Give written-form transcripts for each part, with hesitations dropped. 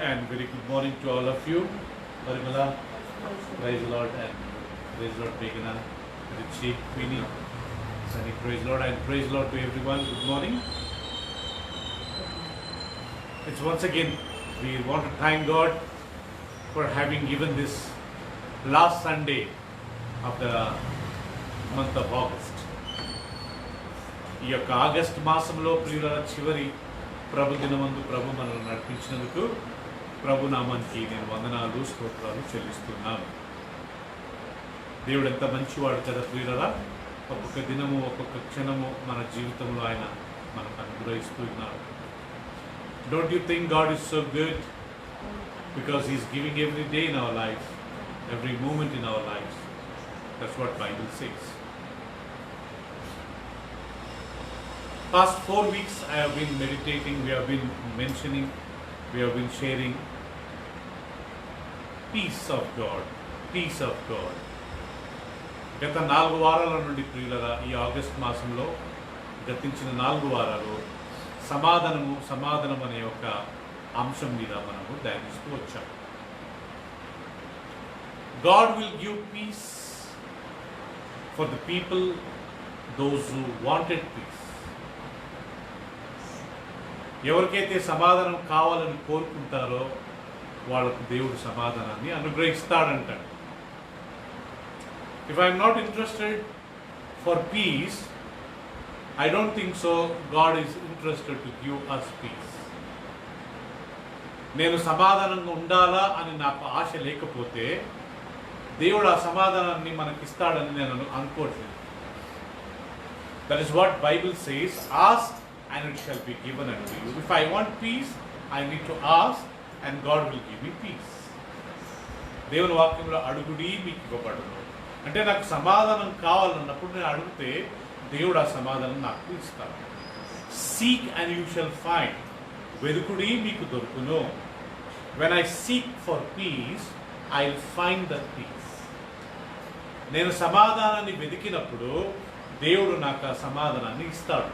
and very good morning to all of you. Parimala, praise the Lord, and praise the Lord, Begana, Richie, Queenie, Sunny, praise the Lord, and praise the Lord to everyone. Good morning. It's once again, we want to thank God for having given this last Sunday of the month of August. ఈ యొక్క August మాసంలో ప్రియుల చివరి ప్రభు దినమందు ప్రభు మనల్ని నడిపించినందుకు ప్రభు నామానికి నేను వందనాలు స్తోత్రాలు చెల్లిస్తున్నాను. దేవుడు ఎంత మంచివాడు కదా ప్రియులరా. ఒక్కొక్క దినము ఒక్కొక్క క్షణము మన జీవితంలో ఆయన మనకు అనుగ్రహిస్తూ ఉన్నారు. Don't you think God is so good? Because He is giving every day in our lives, every moment in our lives. That's what Bible says. Past 4 weeks I have been meditating, we have been mentioning, we have been sharing peace of God, peace of God. గత 4 వారాల నుండి ప్రియులరా ఈ August మాసంలో గతించిన 4 వారాలు సమాధానం అనే ఒక అంశం మీద మనము ధ్యానిస్తూ వచ్చాం. God will give peace for the people, those who wanted peace. ఎవరికైతే సమాధానం కావాలని కోరుకుంటారో వాళ్ళకు దేవుడు సమాధానాన్ని అనుగ్రహిస్తాడంటాడు. If I am not interested for peace, I don't think so God is interested to give us peace. నేను సమాధానంగా ఉండాలా అని నాకు ఆశ లేకపోతే దేవుడు ఆ సమాధానాన్ని మనకిస్తాడని నేను అనుకోవట్లేదు. That is what Bible says, ask and it shall be given unto you. If I want peace, I need to ask and God will give me peace. దేవుని వాక్యంలో అడుగుడి మీకు ఇవ్వబడును అంటే నాకు సమాధానం కావాలన్నప్పుడు నేను అడిగితే దేవుడు ఆ సమాధానం నాకు ఇస్తాడు. Seek and you shall find. వెదుకుడి మీకు దొరుకును. When I seek for peace, I will find that peace. నేను సమాధానాన్ని వెతికినప్పుడు దేవుడు నాకు ఆ సమాధానాన్ని ఇస్తాడు.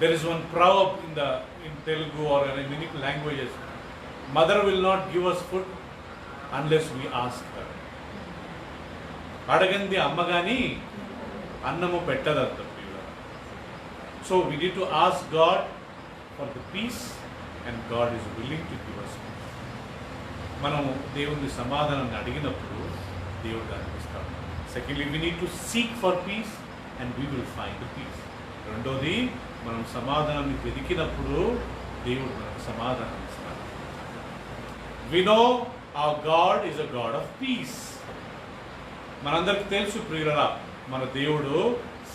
There is one proverb in Telugu or in many languages. Mother will not give us food unless we ask her. అడగంది అమ్మ కానీ అన్నము పెట్టదంట. So we need to ask God for the peace and God is willing to give us peace. మనము దేవుని సమాధానాన్ని అడిగినప్పుడు దేవుడు దాన్ని ఇస్తాడు. Secondly, we need to seek for peace and we will find the peace. రెండోది మనం సమాధానాన్ని వెతికినప్పుడు దేవుడు మనకు సమాధానం ఇస్తాడు. We know our God is a God of peace. మనందరికి తెలుసు ప్రియులరా మన దేవుడు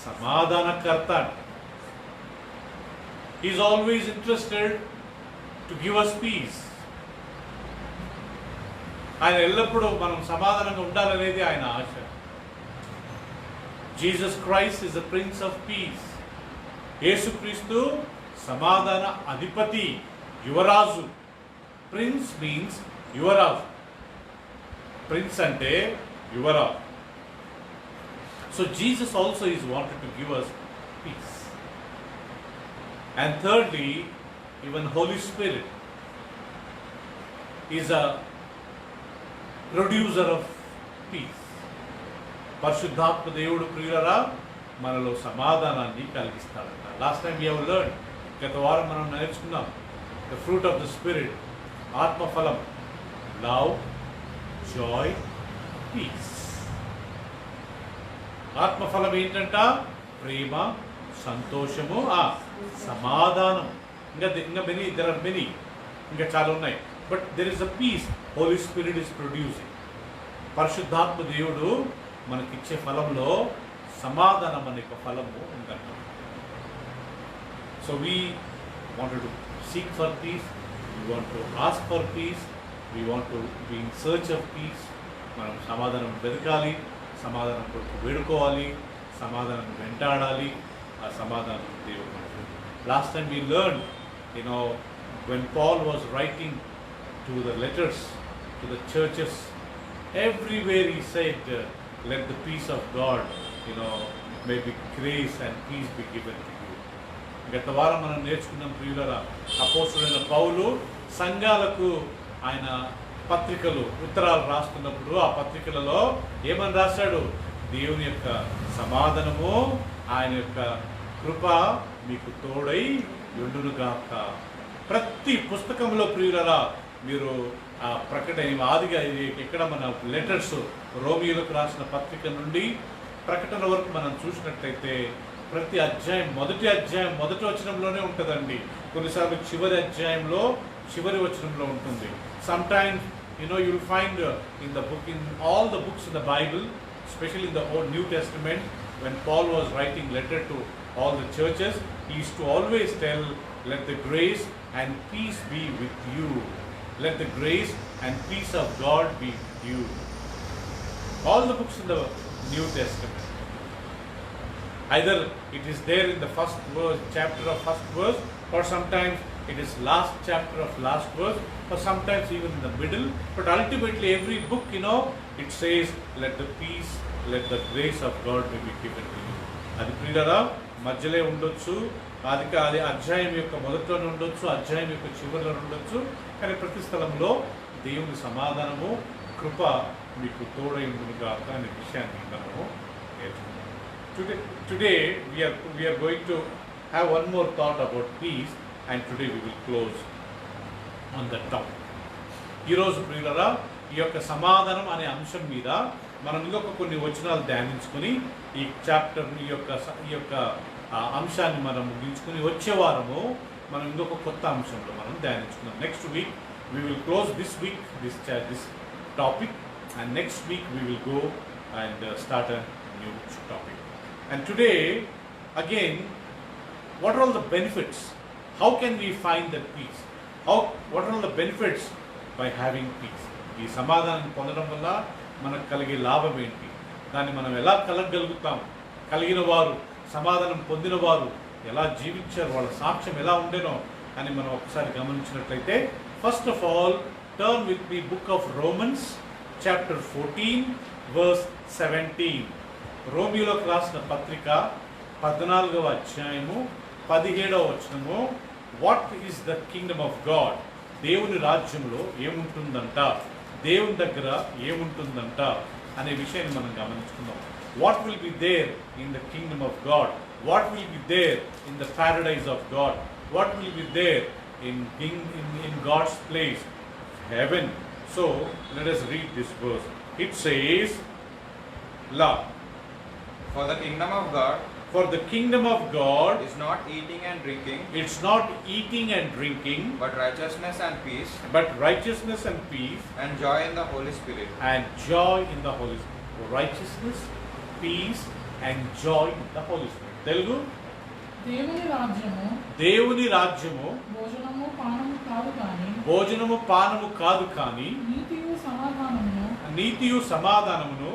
సమాధానకర్త. He is always interested to give us peace. ఆయన ఎల్లప్పుడూ మనం సమాధానంగా ఉండాలనేది ఆయన ఆశ. Jesus Christ is the Prince of Peace. యేసుక్రీస్తు సమాధాన అధిపతి, యువరాజు. ప్రిన్స్ మీన్స్ యువరాజు. ప్రిన్స్ అంటే యువరాజు. So Jesus also is wanted to give us peace. And thirdly, even Holy Spirit is a producer of peace. పరిశుద్ధాత్మ దేవుడు ప్రియులరా మనలో సమాధానాన్ని కలిగిస్తాడంట. Last time we have learned, గత వారం మనం నేర్చుకున్నాం, the fruit of the spirit, ఆత్మఫలం, love, joy, peace. ఆత్మఫలం ఏంటంట? ప్రేమ, సంతోషము, సమాధానం. ఇంకా మెనీ, there are many, ఇంకా చాలా ఉన్నాయి. But there is a peace Holy Spirit is producing. పరిశుద్ధాత్మ దేవుడు మనకిచ్చే ఫలంలో సమాధానం అనే ఒక ఫలము ఉందంట. So we wanted to seek for peace, we want to ask for peace, we want to be in search of peace. మనం సమాధానం వెతకాలి, సమాధానం కొరకు వేడుకోవాలి, సమాధానం వెంటాడాలి. ఆ సమాధానం దేవుడు మనకు. Last time we learned, when Paul was writing to the letters to the churches, everywhere he said, let the peace of God, may be grace and peace be given to you. గత వారం మనం నేర్చుకున్నాం ప్రియులరా, అపోస్తలుడైన పౌలు సంఘాలకు ఆయన పత్రికలు ఉత్తరాలు రాస్తున్నప్పుడు ఆ పత్రికలలో ఏమని రాశాడు? దేవుని యొక్క సమాధానము, ఆయన యొక్క కృప మీకు తోడై యుండునుగాక. ప్రతి పుస్తకంలో ప్రియులరా మీరు ఆ ప్రకటన ఆదిగా ఎక్కడ మన లెటర్స్ రోమియోలకు రాసిన పత్రిక నుండి ప్రకటన వరకు మనం చూసినట్లయితే ప్రతి అధ్యాయం మొదటి వచనంలోనే ఉంటుందండి. కొన్నిసార్లు చివరి అధ్యాయంలో చివరి వచనంలో ఉంటుంది. Some times you will find in the book, in all the books in the Bible, especially in the Old New Testament, when Paul was writing letter to all the churches, he used to always tell, let the grace and peace be with you. Let the grace and peace of God be with you. All the books in the New Testament. Either it is there in the first verse, chapter of first verse, or sometimes it is last chapter of last verse, or sometimes even in the middle. But ultimately every book, it says, let the peace, let the grace of God may be given to you. అది ప్రియులారా మధ్యలో ఉండొచ్చు, అది అధ్యాయం యొక్క మొదట్లోనే ఉండొచ్చు, అధ్యాయం యొక్క చివరిలో ఉండొచ్చు. కానీ ప్రతి స్థలంలో దేవుని సమాధానము, కృప మీకు తోడై ఉండునుగాక అనే విషయాన్ని మనము నేర్చుకుంటాం. Today we are going to have one more thought about peace, and today we will close on that topic. ఈరోజు ప్రియులారా ఈ యొక్క సమాధానం అనే అంశం మీద మనం ఇంకొక కొన్ని వచనాలు ధ్యానించుకొని ఈ చాప్టర్ ఈ యొక్క అంశాన్ని మనం ముగించుకొని వచ్చే వారము మనం ఇంకొక కొత్త అంశంలో మనం ధ్యానించుకున్నాం. Next week we will close this week this topic, and next week we will go and start a new topic. And today again, what are all the benefits? How can we find that peace? What are all the benefits by having peace? ఈ సమాధానం పొందడం వల్ల మనకు కలిగే లాభం ఏంటి? దాన్ని మనం ఎలా కలగలుగుతాం? కలిగిన వారు, సమాధానం పొందిన వారు ఎలా జీవించారు, వాళ్ళ సాక్ష్యం ఎలా ఉండేనో అని మనం ఒకసారి గమనించినట్లయితే, first of all turn with the book of Romans chapter 14 verse 17. రోమియోలకు రాసిన పత్రిక 14వ అధ్యాయము 17వ వచనము. What is the kingdom of God? దేవుని రాజ్యంలో ఏముంటుందంట, దేవుని దగ్గర ఏముంటుందంట అనే విషయాన్ని మనం గమనించుకుందాం. What will be there in the kingdom of God? What will be there in the paradise of God? What will be there in God's place, heaven? So let us read this verse. It says, for the kingdom of God, for the kingdom of God is not eating and drinking, it's not eating and drinking, but righteousness and peace, and joy in the Holy Spirit. And joy in the Holy Spirit. Righteousness, peace, and joy in the Holy Spirit. Telugu? దేవుని రాజ్యము భోజనము పానము కాదు కానీ నీతియు సమాధానమును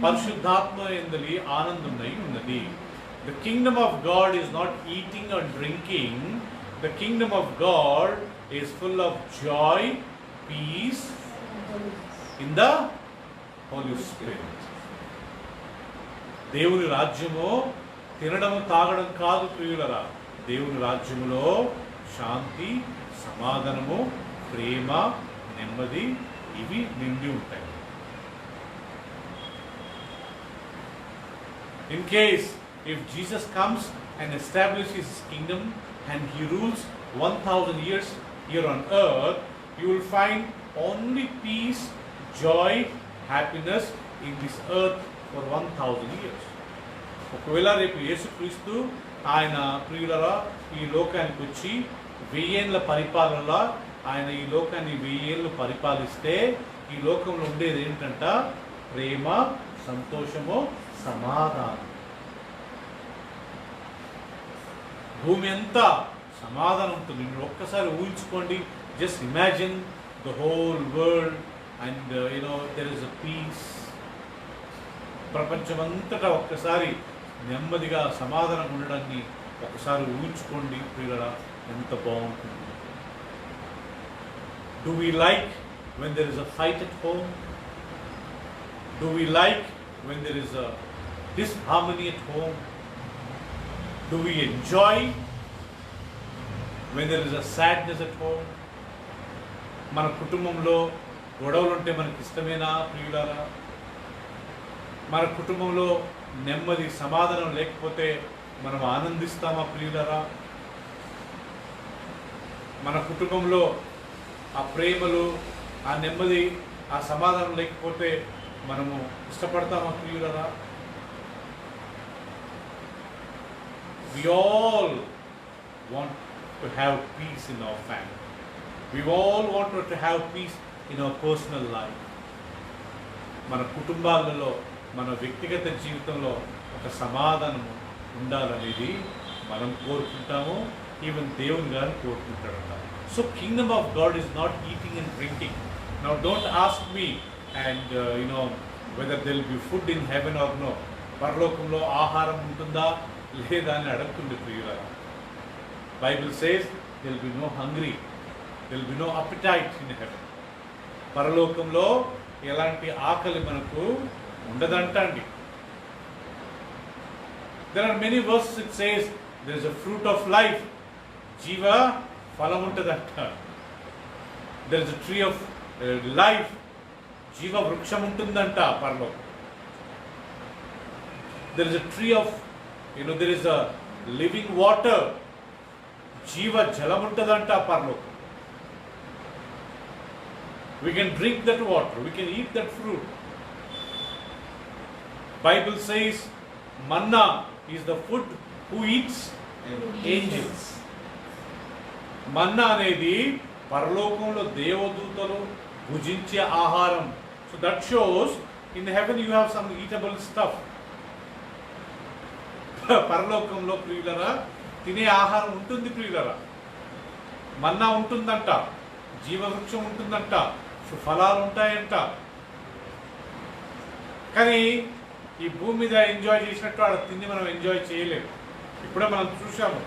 పరిశుద్ధాత్మ యందలి ఆనందమై ఉన్నది. The kingdom of God is not eating or drinking. The kingdom of God is full of joy, peace in the Holy Spirit. దేవుని రాజ్యము తినడం తాగడం కాదు ప్రియులరా. దేవుని రాజ్యములో శాంతి, సమాధానము, ప్రేమ, నెమ్మది ఇవి నిండి ఉంటాయి. In case if Jesus comes and establishes his kingdom and he rules 1000 years here on earth, you will find only peace, joy, happiness in this earth for 1000 years. ఒకవేళ రేపు యేసుక్రీస్తు ఆయన ప్రియులరా ఈ లోకానికి వచ్చి 1000 ఏళ్ల పరిపాలనలో ఆయన ఈ లోకాన్ని 1000 ఏళ్ళు పరిపాలిస్తే ఈ లోకంలో ఉండేది ఏంటంట? ప్రేమ, సంతోషము, సమాధానం. భూమి అంతా సమాధానం ఉంటుంది. మీరు ఒక్కసారి ఊహించుకోండి. Just imagine the whole world and there is a peace. ప్రపంచమంతటా ఒక్కసారి నెమ్మదిగా సమాధానం ఉండడాన్ని ఒకసారి ఊహించుకోండి ప్రియులారా, ఎంత బాగుంటుంది. Do we like when there is a fight at home? Do we like when there is a disharmony at home? Do we enjoy when there is a sadness at home? మన కుటుంబంలో గొడవలు ఉంటే మనకి ఇష్టమేనా ప్రియులారా? మన కుటుంబంలో నెమ్మది సమాధానం లేకపోతే మనం ఆనందిస్తామా ప్రియులారా? మన కుటుంబంలో ఆ ప్రేమలు, ఆ నెమ్మది, ఆ సమాధానం లేకపోతే మనము ఇష్టపడతామా ప్రియులారా? We all want to have peace in our family. We all want to have peace in our personal life. మన కుటుంబాలలో, మన వ్యక్తిగత జీవితంలో ఒక సమాధానం ఉండాలనేది మనం కోరుకుంటాము. ఈవెన్ దేవుని గారు కోరుకుంటాడట. So kingdom of God is not eating and drinking. Now don't ask me and whether there will be food in heaven or no. పరలోకంలో ఆహారం ఉంటుందా లేదా అని అడుగుతుంది ప్రియులారా. Bible says there will be no hungry, there will be no appetite in heaven. పరలోకంలో ఎలాంటి ఆకలి మనకు ఉండదంట అండి. There are many verses it says there is a fruit of life. జీవ ఫలం ఉంటుందంట. There is a tree of life. జీవ వృక్షం ఉంటుందంట పరలోకం. There is a tree of, there is a living water. జీవ జలం ఉంటుందంట పరలోకం. We can drink that water. We can eat that fruit. Bible says manna is the food who eats angels. మన్నా అనేది పరలోకంలో దేవదూతలు భుజించే ఆహారం. So that shows in heaven you have some eatable stuff. పరలోకంలో ప్రియులరా తినే ఆహారం ఉంటుంది ప్రియులరా. మన్నా ఉంటుందంట, జీవవృక్షం ఉంటుందంట, ఫలాలు ఉంటాయంట. కానీ ఈ భూమి మీద ఎంజాయ్ చేసినట్టు ఆడ తిండి మనం ఎంజాయ్ చేయలేము. ఇప్పుడే మనం చూసాము.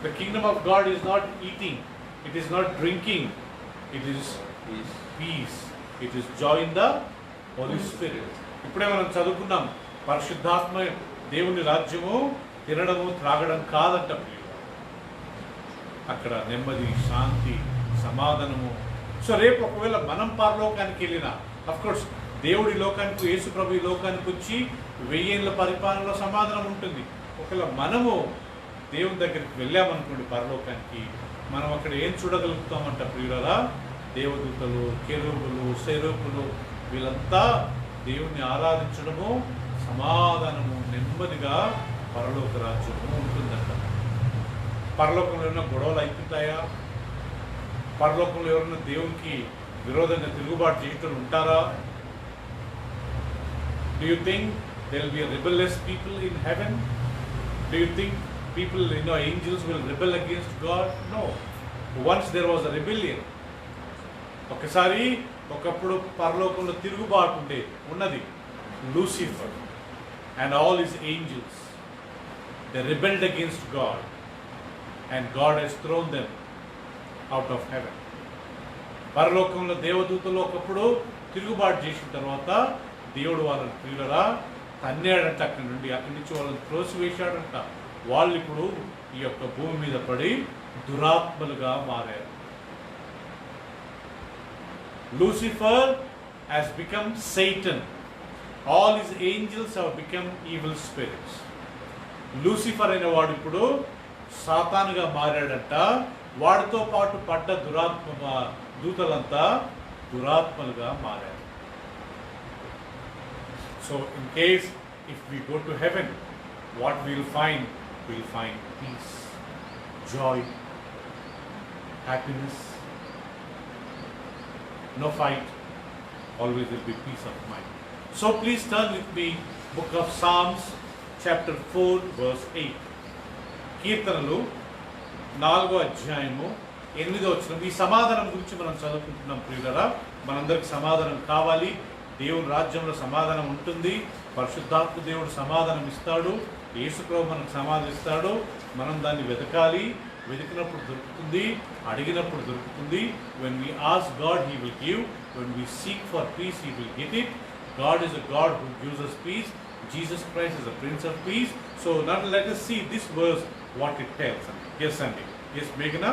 The kingdom of God is not eating, it is not drinking, it is peace, it is joy in the Holy Spirit. ఇప్పుడే మనం చదువుకున్నాం, పరిశుద్ధాత్మ దేవుని రాజ్యము తినడము త్రాగడం కాదంట. అక్కడ నెమ్మది, శాంతి, సమాధానము. సో రేపు ఒకవేళ మనం పరలోకానికి వెళ్ళినా, అఫ్కోర్స్ దేవుడి లోకానికి, యేసు ప్రభు ఈ లోకానికి వచ్చి 1000 ఏళ్ల పరిపాలనలో సమాధానం ఉంటుంది. ఒకవేళ మనము దేవుని దగ్గరికి వెళ్ళామనుకోండి పరలోకానికి, మనం అక్కడ ఏం చూడగలుగుతామంట ప్రియులారా? దేవదూతలు, కెరూబులు, సెరూపులు వీళ్ళంతా దేవుణ్ణి ఆరాధించడము, సమాధానము, నెమ్మదిగా పరలోక రాజ్యము ఉంటుందంట. పరలోకంలో ఏమైనా గొడవలు అయిపోతాయా? పరలోకంలో ఎవరైనా దేవునికి విరోధంగా తిరుగుబాటు చేయటం ఉంటారా? Do you think there will be a rebellious people in heaven? Do you think people, angels will rebel against God? No. Once there was a rebellion. ఒకప్పుడు పరలోకంలో తిరుగుబాటు ఉన్నది. Lucifer and all his angels, they rebelled against God and God has thrown them out of heaven. పరలోకంలో దేవదూతలు ఒకప్పుడు తిరుగుబాటు చేసిన తర్వాత దేవుడు వాళ్ళని ప్రియులరా తన్నాడంట. అక్కడి నుంచి వాళ్ళని త్రోసివేశాడంట. వాళ్ళు ఇప్పుడు ఈ యొక్క భూమి మీద పడి దురాత్మలుగా మారారు. Lucifer has become Satan. All his angels have become evil spirits. Lucifer అనే వాడు ఇప్పుడు సాతానుగా మారాడంట. వాడితో పాటు పడ్డ దూతలంతా దురాత్మలుగా మారారు. So in case if we go to heaven, what we will find? We will find peace, joy, happiness, no fight, always will be peace of mind. So please turn with me, book of Psalms, chapter 4, verse 8. కీర్తనలు 4వ అధ్యాయము 8వ వచనం. ఈ సమాధానం గురించి మనం చదువుకుంటున్నాం ప్రియులారా. మనందరికి సమాధానం కావాలి. దేవుని రాజ్యంలో సమాధానం ఉంటుంది. పరిశుద్ధాత్మ దేవుడు సమాధానం ఇస్తాడు. యేసు ప్రభు మనకు సమాధానిస్తాడు. మనం దాన్ని వెతకాలి. వెతికినప్పుడు దొరుకుతుంది, అడిగినప్పుడు దొరుకుతుంది. When we ask God, He will give. When we seek for peace, He will get it. God is a God who gives us peace. Jesus Christ is the Prince of Peace. So now let us see this verse, what it tells. Yes, Sandy. Yes, Meghna.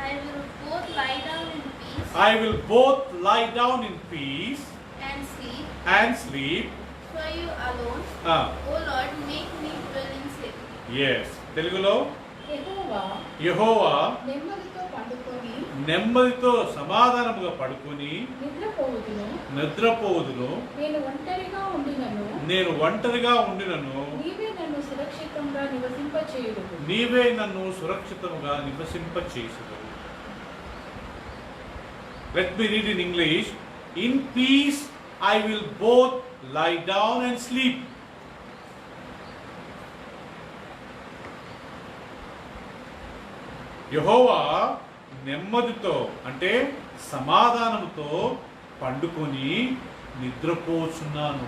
I will both lie down in peace I will both lie down in peace and sleep for you alone. Ah, O Lord, make me dwell in safety. yes. Telugulo యెహోవా యెహోవా నెమ్మదితో పండుకొని నెమ్మదితో సమాధానముగా పడుకొని నిద్రపోవుదును. నిద్రపోవుదును. నేను ఒంటరిగా ఉండినను నీవే నన్ను సురక్షితంగా నివసింపచేయుదువు. Let me read in English. In peace I will both lie down and sleep. యెహోవా నెమ్మదితో అంటే సమాధానముతో పండుకొని నిద్రపోచున్నాను,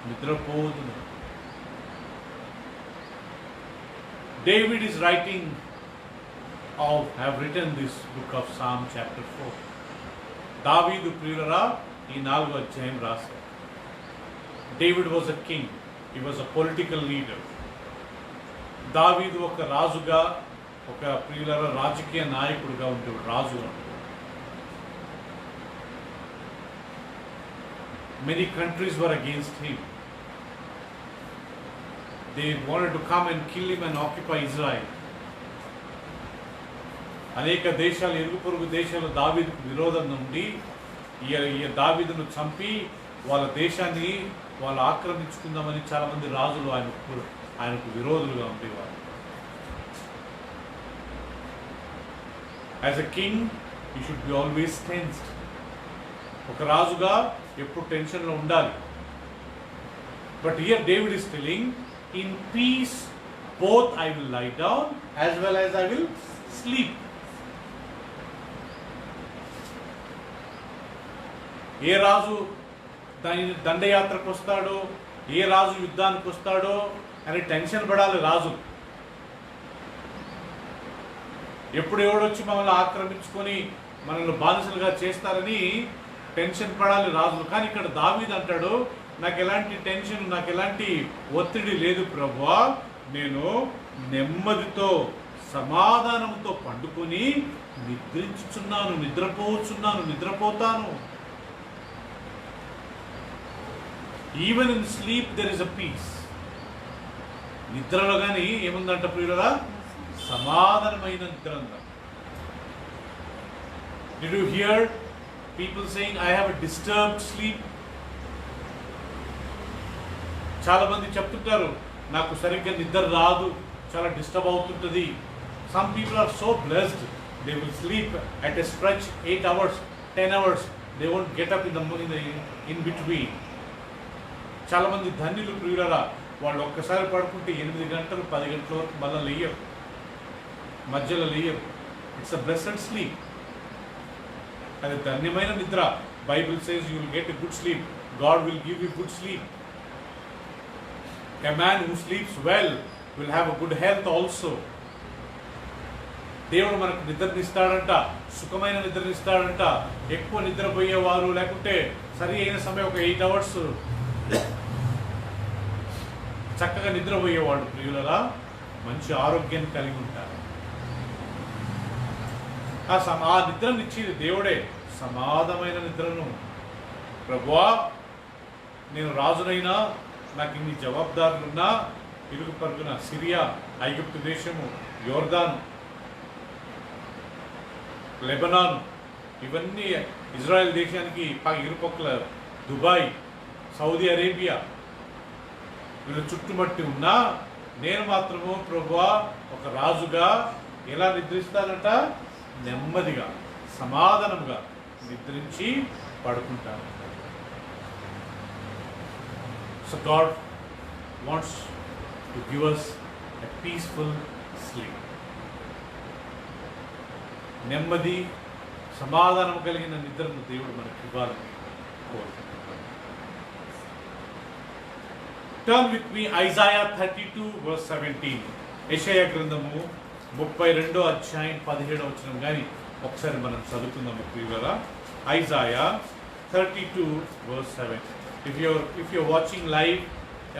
నిద్రపోదును. David is writing have written this book of Psalm chapter 4. దావీదు ప్రియులరా ఈ 4వ అధ్యాయం రాశారు. David was a king. He was a political leader. దావీదు ఒక రాజుగా, ఒక ప్రియులరా రాజకీయ నాయకుడిగా ఉండేవాడు, రాజుగా. Many countries were against him. They wanted to come and kill him and occupy Israel. అనేక దేశాలు, ఇరుగు పొరుగు దేశాలు దావీదుకు విరోధం నుండి ఈ దావీదును చంపి వాళ్ళ దేశాన్ని వాళ్ళు ఆక్రమించుకుందామని చాలామంది రాజులు ఆయనకు విరోధులుగా ఉండేవారు. As a king you should be always tensed. ఒక రాజుగా ఎప్పుడు టెన్షన్లో ఉండాలి. But here David is telling, in peace both I will lie down as well as I will sleep. ఏ రాజు దండయాత్రకు వస్తాడో, ఏ రాజు యుద్ధానికి వస్తాడో అని టెన్షన్ పడాలి రాజు. ఎప్పుడు ఎవడొచ్చి మమ్మల్ని ఆక్రమించుకొని మనల్ని బానిసలుగా చేస్తారని టెన్షన్ పడాలి రాజులు. కానీ ఇక్కడ దావీదు అంటాడు, నాకు ఎలాంటి టెన్షన్, నాకు ఎలాంటి ఒత్తిడి లేదు ప్రభువా, నేను నెమ్మదితో సమాధానంతో పండుకొని నిద్రించుచున్నాను, నిద్రపోతాను. Even in sleep there is a peace. నిద్రలో కానీ ఏముందంట ప్రియులరా? సమాధానమైన నిద్ర అంట. Did you hear people saying, I have a disturbed sleep? చాలా మంది చెప్తుంటారు, నాకు సరిగ్గా నిద్ర రాదు, చాలా డిస్టర్బ్ అవుతుంటుంది. Some people are so blessed, they will sleep at a stretch 8 hours, 10 hours. They won't get up in between. చాలా మంది ధన్యులు ప్రియులరా, వాళ్ళు ఒక్కసారి పడుకుంటే 8 గంటలు 10 గంటల వరకు మళ్ళీ లేయరు, మధ్యలో layer. It's a blessed sleep. అది ధన్యమైన నిద్ర. Bible says you will get a good sleep. God will give you good sleep. A man who sleeps well will have a good health also. దేవుడు మనకు నిద్రనిస్తాడంట, సుఖమైన నిద్రనిస్తాడంట. ఎక్కువ నిద్రపోయేవారు, లేకుంటే సరి అయిన సమయం ఒక 8 hours చక్కగా నిద్రపోయేవాడు ప్రియులరా మంచి ఆరోగ్యాన్ని కలిగి ఉంటారు. ఆ నిద్రనిచ్చేది దేవుడే, సమాధమైన నిద్రను. ప్రభువా, నేను రాజునైనా, నాకు ఇన్ని జవాబుదారులున్నా, ఇరుగు పరుగున సిరియా, ఐగుప్తు దేశము, యోర్దాను, లెబనాన్, ఇవన్నీ ఇజ్రాయెల్ దేశానికి ఇరుపక్కల దుబాయ్, సౌదీ అరేబియా, వీళ్ళు చుట్టుమట్టి ఉన్నా నేను మాత్రము ప్రభువా ఒక రాజుగా ఎలా నిద్రిస్తానంట? నెమ్మదిగా, సమాధానంగా నిద్రించి పడుకుంటాను. So God wants to give us a peaceful sleep. నెమ్మది, సమాధానం కలిగిన నిద్రను దేవుడు మనకి ఇవ్వాలని కోరుకుంటున్నాను. Turn with me Isaiah 32 verse 17. యెషయా గ్రంథము 32వ అధ్యాయం 17వ వచనం కానీ ఒకసారి మనం చదువుకుందాము ప్రియులారా. Isaiah 32 verse 7. If you're watching live,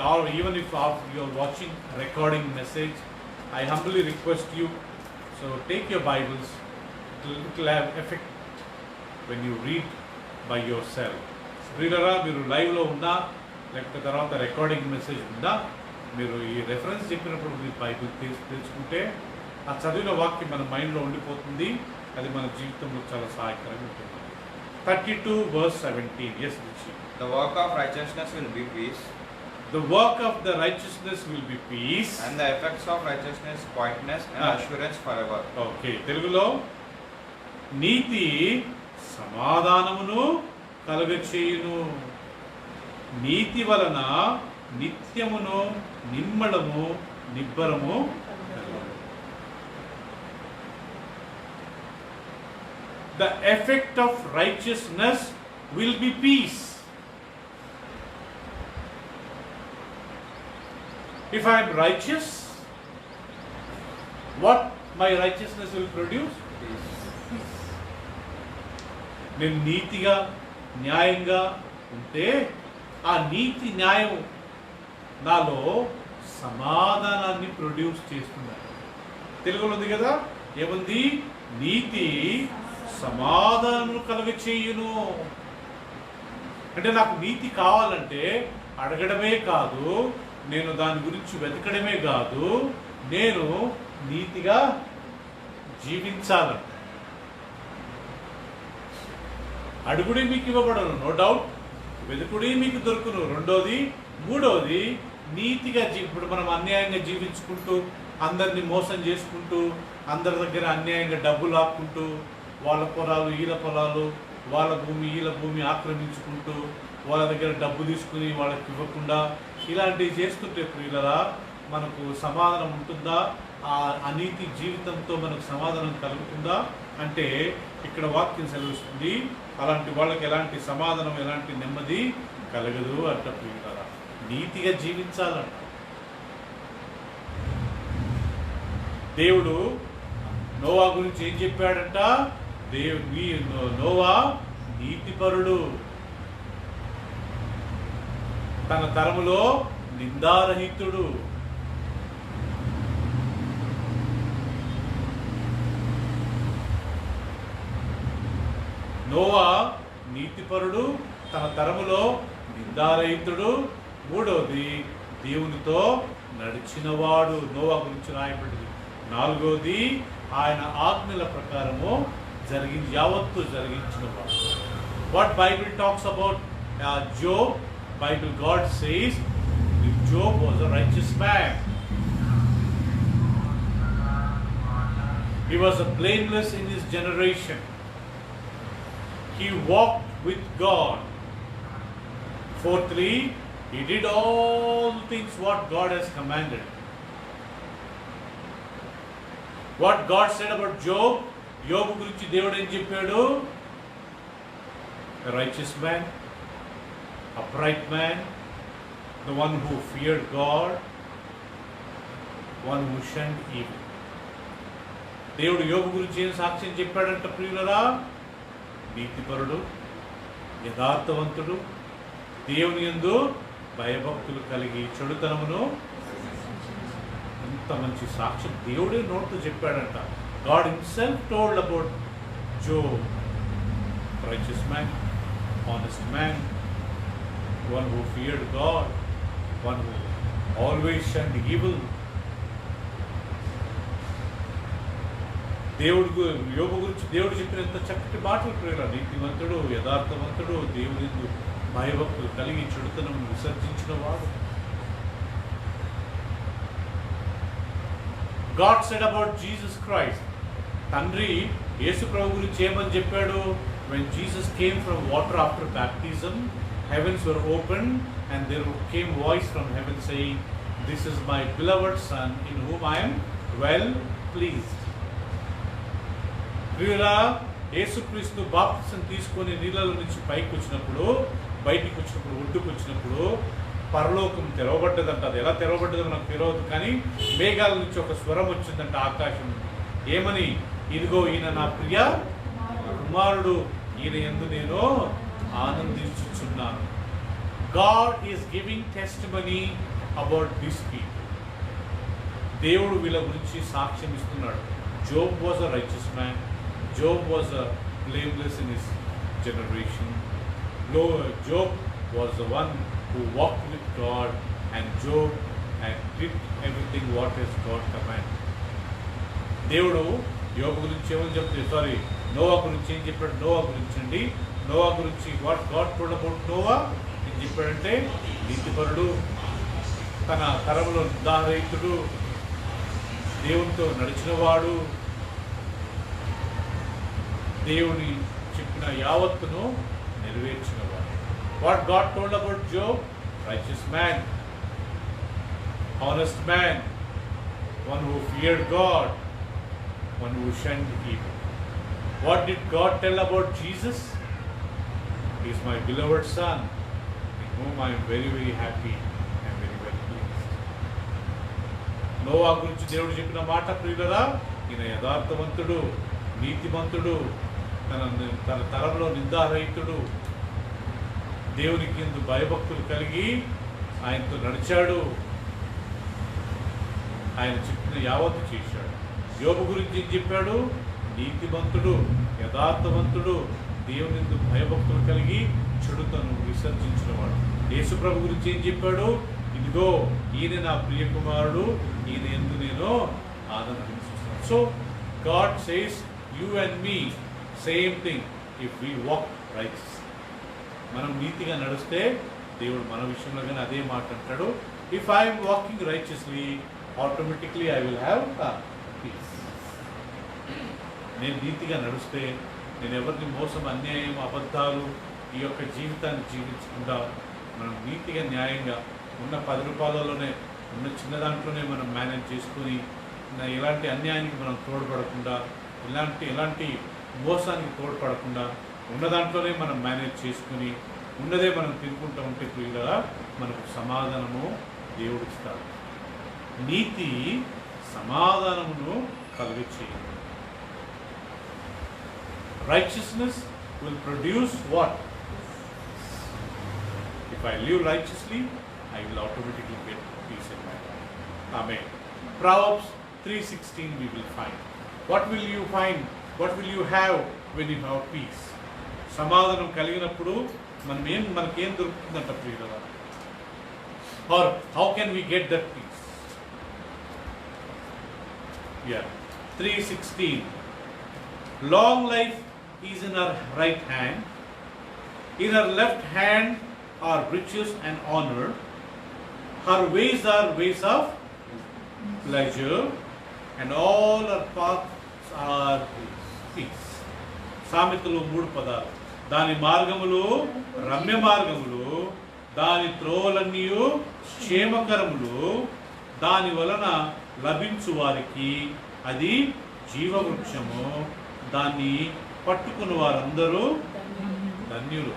or even if you are watching a recording message, I humbly request you, so take your Bibles. It will have effect when you read by yourself. ప్రియులారా, మీరు లైవ్లో ఉన్నా లేకపోతే తర్వాత recording message ఉందా, మీరు ఈ reference చెప్పినప్పుడు మీరు బైబిల్ తెలుసుకుంటే ఆ చదివిన వాక్యం మన మైండ్లో ఉండిపోతుంది. అది మన జీవితంలో చాలా సహాయకరంగా ఉంటుంది. 32 verse 17. Yes, Rishi. The work of righteousness will be peace, The work of the righteousness will be peace. and the effects of righteousness quietness and assurance forever. Okay, తెలుగులో నీతి సమాధానమును కలుగచేయును, నీతి వలన నిత్యమును నిమ్మళము నిబ్బరము కలుగును. The effect of righteousness will be peace. If I am righteous, what my righteousness will produce? Peace. నేను నీతిగా న్యాయంగా ఉంటే ఆ నీతి న్యాయం నాలో సమాధానాన్ని ప్రొడ్యూస్ చేస్తున్నాను. తెలుగులో ఉంది కదా, ఏముంది? నీతి సమాధానం కలుగచేయును. అంటే నాకు నీతి కావాలంటే అడగడమే కాదు, నేను దాని గురించి వెతకడమే కాదు, నేను నీతిగా జీవించాలంట. అడుగుడి మీకు ఇవ్వబడను, నో డౌట్. వెతుకుడి మీకు దొరుకును, రెండోది. మూడోది, నీతిగా ఇప్పుడు మనం అన్యాయంగా జీవించుకుంటూ, అందరినీ మోసం చేసుకుంటూ, అందరి దగ్గర అన్యాయంగా డబ్బులు ఆపుకుంటూ, వాళ్ళ పొలాలు వీళ్ళ పొలాలు, వాళ్ళ భూమి వీళ్ళ భూమి ఆక్రమించుకుంటూ, వాళ్ళ దగ్గర డబ్బు తీసుకుని వాళ్ళకి ఇవ్వకుండా ఇలాంటివి చేస్తుంటే ప్రియులరా, మనకు సమాధానం ఉంటుందా? ఆ అనీతి జీవితంతో మనకు సమాధానం కలుగుతుందా అంటే ఇక్కడ వాక్యం సెలవిస్తుంది, అలాంటి వాళ్ళకి ఎలాంటి సమాధానం, ఎలాంటి నెమ్మది కలగదు అంట ప్రియులరా. నీతిగా జీవించాలంట. దేవుడు నోవా గురించి ఏం చెప్పాడంట? నోవా నీతిపరుడు, తన తరములో నిందారహితుడు. నోవా నీతిపరుడు, తన తరములో నిందారహితుడు. మూడవది, దేవునితో నడిచినవాడు. నోవా గురించి రాయబడింది. నాలుగవది, ఆయన ఆజ్ఞల ప్రకారము యావత్తు జరిగించినవాడు. What Bible talks about Job? Bible, God says Job was a righteous man. He was blameless in his generation. He walked with God. Fourthly, he did all things what God has commanded. What God said about Job, యోబు గురించి దేవుడు ఏం చెప్పాడు? A righteous man, upright man, the one who feared God, one who shunned evil. దేవుడు యోబు గురించి ఏం సాక్ష్యం చెప్పాడంట ప్రియులరా? నీతిపరుడు, యథార్థవంతుడు, దేవుని యందు భయభక్తులు కలిగి చెడుతనమును. ఎంత మంచి సాక్ష్యం దేవుడే నోట్తో చెప్పాడంట. God himself told about Job, righteous man, honest man, one who feared God, one who always shunned evil. దేవుడు యోబు గురించి దేవుడు చెప్పిన ఎంత చక్కటి మాటలు ప్రియుల. నీతివంతుడు, యథార్థవంతుడు, దేవుని యందు భయభక్తులు కలిగి చెడుతనం విసర్జించిన వాడు. God said about Jesus Christ, తండ్రి యేసు ప్రభు గురించి ఏమని చెప్పాడు? When Jesus came from water after baptism, heavens were opened and there came voice from heaven saying, "This is my beloved son in whom I am well pleased." ప్రియులా, యేసుక్రీస్తు బాప్తిసం తీసుకొని నీళ్ళలో నుంచి బయటకు వచ్చినప్పుడు ఒడ్డుకు వచ్చినప్పుడు పరలోకం తెరవబడ్డదంట. అది ఎలా తెరవబడ్డదో నాకు తెలియదు, కానీ మేఘాల నుంచి ఒక స్వరం వచ్చిందంట ఆకాశం. ఏమని? ఇదిగో ఈయన నా ప్రియ కుమారుడు, ఈయన యందు నేను ఆనందించుచున్నాను. God is giving testimony about these people. దేవుడు వీళ్ళ గురించి సాక్ష్యం ఇస్తున్నాడు. Job was a righteous man. Job was a blameless in his generation. Job was the one who walked with God, and Job and did everything what is God commanded. దేవుడు యోబు గురించి ఏమని చెప్తే నోవా గురించి ఏం చెప్పాడు? నోవా గురించి అండి, నోవా గురించి what God told about Noah ఏం చెప్పాడంటే, నీతిపరుడు, తన తరంలో ఉదాహరణుడు, దేవునితో నడిచినవాడు, దేవుని చెప్పిన యావత్తును నెరవేర్చినవాడు. What God told about Job? Righteous man, honest man, one who feared God, one who shunned evil. What did God tell about Jesus? He is my beloved son, in whom I am very, very happy and very, very pleased. Noah గురించి దేవుడు చెప్పిన మాట ప్రియులరా, ఈయన యథార్థవంతుడు, నీతిమంతుడు, తన తరంలో నిందారహితుడు, దేవునికి ఎందు భయభక్తులు కలిగి ఆయనతో నడిచాడు, ఆయన చెప్పిన యావత్తు చేశాడు. యోబు గురించి ఏం చెప్పాడు? నీతిమంతుడు, యథార్థవంతుడు, దేవుని యందు భయభక్తులు కలిగి చెడుతను విసర్జించినవాడు. యేసుప్రభు గురించి ఏం చెప్పాడు? ఇదిగో ఈయన నా ప్రియ కుమారుడు, ఈయన యందు నేను ఆనందిస్తున్నాను. So God says you and me same thing if we walk rights. మనం నీతిగా నడిస్తే దేవుడు మన విషయంలో కానీ అదే మాట అంటాడు. If I'm walking righteously, automatically I will have peace. నేను నీతిగా నడిస్తే, నేను ఎవరిని మోసం, అన్యాయం, అబద్ధాలు ఈ యొక్క జీవితాన్ని జీవించకుండా మనం నీతిగా న్యాయంగా ఉన్న 10 రూపాయలలోనే, ఉన్న చిన్న దాంట్లోనే మనం మేనేజ్ చేసుకుని, ఎలాంటి అన్యాయానికి మనం తోడ్పడకుండా, ఎలాంటి మోసానికి తోడ్పడకుండా ఉన్న దాంట్లోనే మనం మేనేజ్ చేసుకుని ఉన్నదే మనం తినుకుంటూ ఉంటే ప్రియులరా మనకు సమాధానము దేవుడు ఇస్తాడు. నీతి సమాధానమును కలుగచేయదు. Righteousness will produce what? If I live righteously, I will automatically get peace in my life. Amen. Proverbs 3:16 we will find. What will you find? What will you have when you have peace? సమాధానం కలిగినప్పుడు మనకేం దొరుకుతుందంట ప్రియులరా? Or how can we get that peace? Yeah. 3:16. Long life is in her right hand. In her left hand are riches and honor. Her ways are ways of pleasure, and all her paths are peace. సామెతలు 3 పదాలు. దాని మార్గములు రమ్య మార్గములు, దాని త్రోవలన్నీ క్షేమకరములు, దాని వలన లభించు వారికి అది జీవవృక్షము, దాన్ని పట్టుకుని వారందరూ ధన్యులు.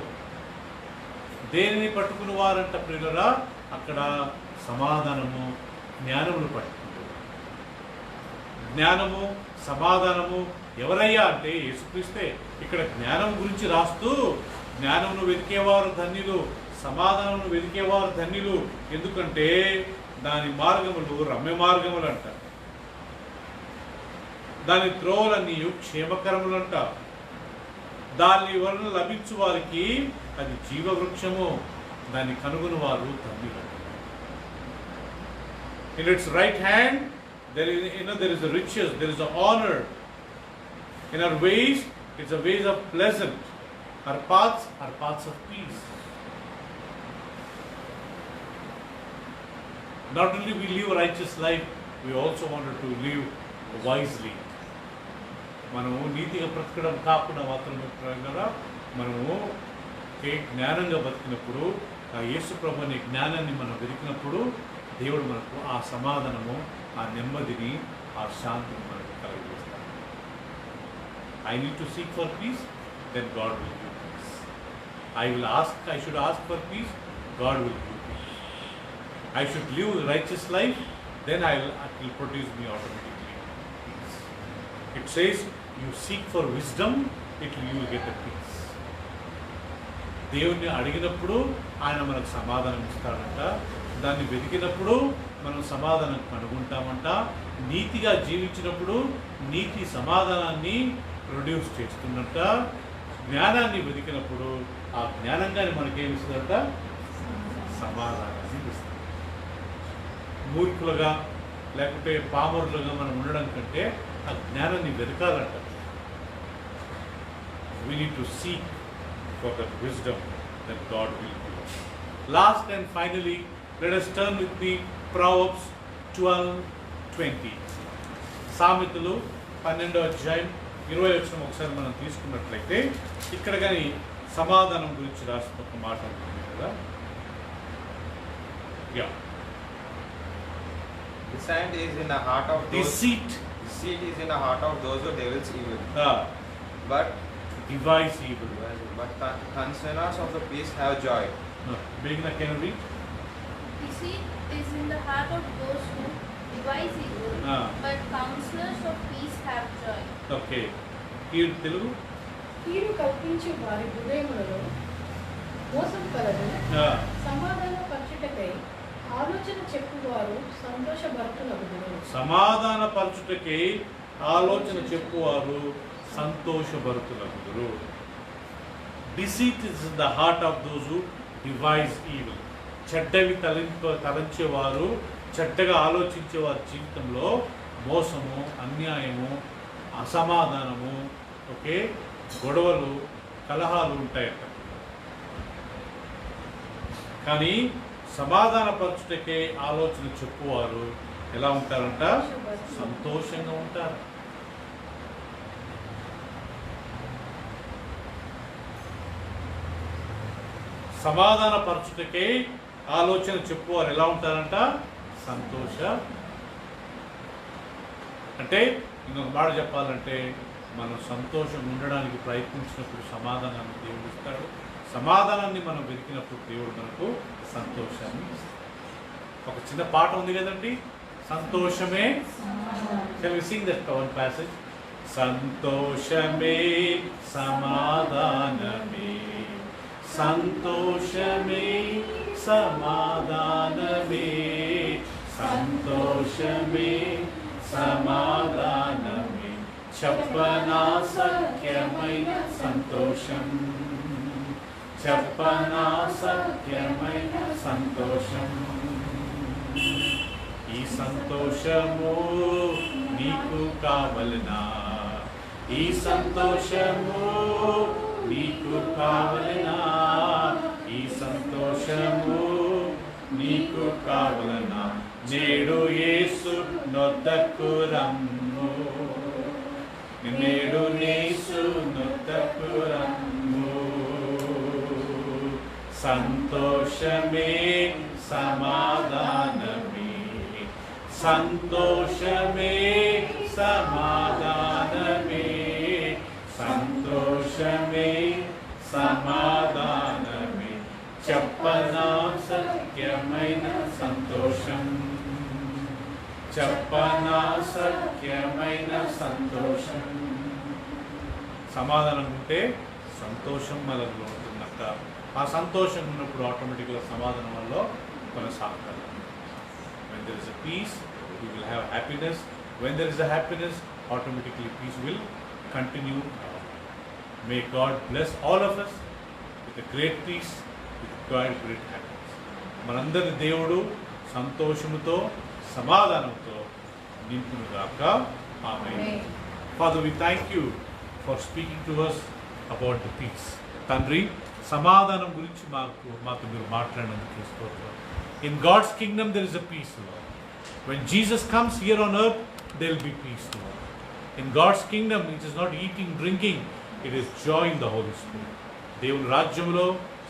దేనిని పట్టుకుని వారంట ప్రియులరా? అక్కడ సమాధానము, జ్ఞానమును పట్టుకుంటారు. జ్ఞానము, సమాధానము ఎవరయ్యా అంటే యేసుక్రీస్తే. ఇక్కడ జ్ఞానం గురించి రాస్తూ, జ్ఞానమును వెతికేవారు ధన్యులు, సమాధానమును వెతికేవారు ధన్యులు. ఎందుకంటే దాని మార్గములు రమ్య మార్గములు అంట, దాని త్రోవలన్నీ క్షేమకరములు అంట, దాని వలన లభించు వారికి అది జీవవృక్షము, దాన్ని కనుగొని వారు ధన్యులు. In its right hand there is a riches, there is a honor. In her ways, it's a ways of pleasant. Her paths are paths of peace. Not only we live a righteous life, we also wanted to live wisely. మనము నీతిగా బ్రతకడం కాకుండా మాత్రమే మనము జ్ఞానంగా బతికినప్పుడు, ఆ యేసు ప్రభు అనే జ్ఞానాన్ని మనం వెతికినప్పుడు దేవుడు మనకు ఆ సమాధానము, ఆ నెమ్మదిని, ఆ శాంతిని మనకు కలిగిస్తాడు. I need to seek for peace, then God will give peace. I should ask for peace, God will give peace. I should live a righteous life, then it will produce me automatically peace. It says, you seek for wisdom, you will get a peace. దేవుణ్ణి అడిగినప్పుడు ఆయన మనకు సమాధానం ఇస్తాడంట. దాన్ని వెతికినప్పుడు మనం సమాధానం కనుగొంటామంట. నీతిగా జీవించినప్పుడు నీతి సమాధానాన్ని ప్రొడ్యూస్ చేస్తుందంట. జ్ఞానాన్ని వెతికినప్పుడు ఆ జ్ఞానంగానే మనకేమిస్తుందంట, సమాధానాన్ని ఇస్తుంది. మూర్ఖులుగా లేకపోతే పామరులుగా మనం ఉండడం కంటే ఆ జ్ఞానాన్ని వెతకాలంట. We need to seek for that wisdom that God will give us. Last and finally, let us turn with me Proverbs 12:20. సామెతలు 12వ అధ్యాయం 20వ వచనం ఒకసారి మనం తీసుకున్నట్లయితే ఇక్కడ కానీ సమాధానం గురించి రాసిన ఒక మాట ఉంటుంది కదా. Yeah, Deceit is in the heart of those. deceit Deceit is in the heart of those who devils evil. But devise evil. considerers of the peace have joy. Begin can you read? Deceit is in the heart of those who devise evil, but counselors of peace have joy. Okay. Here Telugu. కీడు కల్పించే వారి హృదయములలో మోసం కలదు. సమాధాన పరచుటకై ఆలోచన చెప్పువారు సంతోషభరితులగుదురు. సమాధాన పరచుటకై ఆలోచన చెప్పువారు సంతోషభరితులగుదురు. Deceit is in the heart of those who devise evil. చెడ్డవి తలంచేవారు, చెడ్డగా ఆలోచించే వారి జీవితంలో మోసము, అన్యాయము, అసమాధానము, ఓకే, గొడవలు, కలహాలు ఉంటాయట. కానీ సమాధానపరచుటకే ఆలోచన చెప్పువారు ఎలా ఉంటారంట, సంతోషంగా ఉంటారు. సమాధానపరచుటకే ఆలోచన చెప్పువారు ఎలా ఉంటారంట, సంతోష. అంటే ఇంకొక మాట చెప్పాలంటే మనం సంతోషంగా ఉండడానికి ప్రయత్నించినప్పుడు సమాధానాన్ని దేవుడు ఇస్తాడు. సమాధానాన్ని మనం వెతికినప్పుడు దేవుడు మనకు సంతోషాన్ని ఇస్తాడు. ఒక చిన్న పాట ఉంది కదండి, సంతోషమే. Shall we sing that one passage? సంతోషమే సమాధానమే, సంతోషమే సమాధానమే, సంతోషమే సమాధానమే, చెప్పనా సఖ్యమైన సంతోషం, చెప్పనా సఖ్యమైన సంతోషం. ఈ సంతోషము నీకు కావలనా, ఈ సంతోషము నీకు కావలనా, ఈ సంతోషము నీకు కావలనా, నేడు యేసు నొద్దకు రమ్ము, నేడు యేసు నొద్దకు రమ్ము. సంతోషమే సమాధానమే, సంతోషమే సమాధానమే, సంతోషమే సమాధానమే, చెప్పనా సత్యమైన సంతోషం, చెప్పనా సత్యమైన సంతోషం. సమాధానం ఉంటే సంతోషం మనలో ఉంటుందట. ఆ సంతోషం ఉన్నప్పుడు ఆటోమేటిక్గా సమాధానం వల్ల కొనసాగుతారు. When there is a peace, we will have happiness. When there is a happiness, automatically peace will continue. May God bless all of us with a great peace, with great happiness. మనందరి దేవుడు సంతోషముతో సమాధానంతో నింపునుగాక. ఆమేన్. Father, we thank you for speaking to us about the peace. తండ్రి, సమాధానం గురించి మాతో మీరు మాట్లాడినందుకు స్తోత్రం. In God's kingdom there is a peace, Lord. When Jesus comes here on earth, there will be peace, Lord. In God's kingdom, it is not eating, drinking, it is joy in the Holy Spirit. దేవుని రాజ్యంలో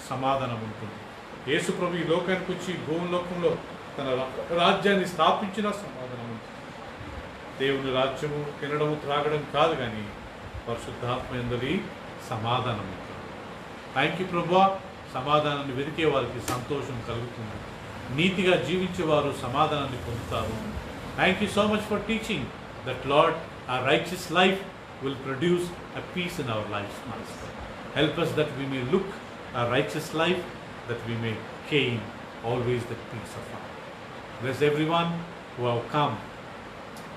సమాధానం ఉంటుంది. యేసు ప్రభు ఈ లోకానికి వచ్చి భూలోకంలో తన రాజ్యాన్ని స్థాపించిన సమాధానం ఉంటుంది. దేవుని రాజ్యము తినడము త్రాగడం కాదు, కానీ పరిశుద్ధాత్మ యందలి సమాధానం ఉంటుంది. థ్యాంక్ యూ ప్రభువా. సమాధానాన్ని వెతికే వారికి సంతోషం కలుగుతుంది. నీతిగా జీవించేవారు సమాధానాన్ని పొందుతారు. Thank you so much for teaching that lord our righteous life will produce a peace in our lives, Master. Help us that we may look a righteous life, that we may gain always the peace of heart. Bless everyone who have come,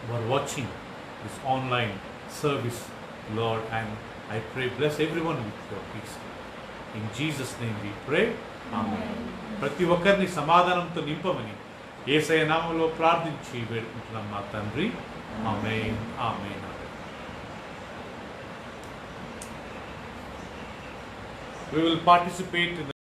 who are watching this online service, Lord, and I pray, bless everyone with your peace. In Jesus' name we pray. Amen. ప్రతి ఒక్కరిని సమాధానంతో నింపమని యేసయ్య నామములో ప్రార్థించి వేడుకుంటున్నాం మా తండ్రి. ఆమేన్, ఆమేన్, ఆమేన్. We will participate in the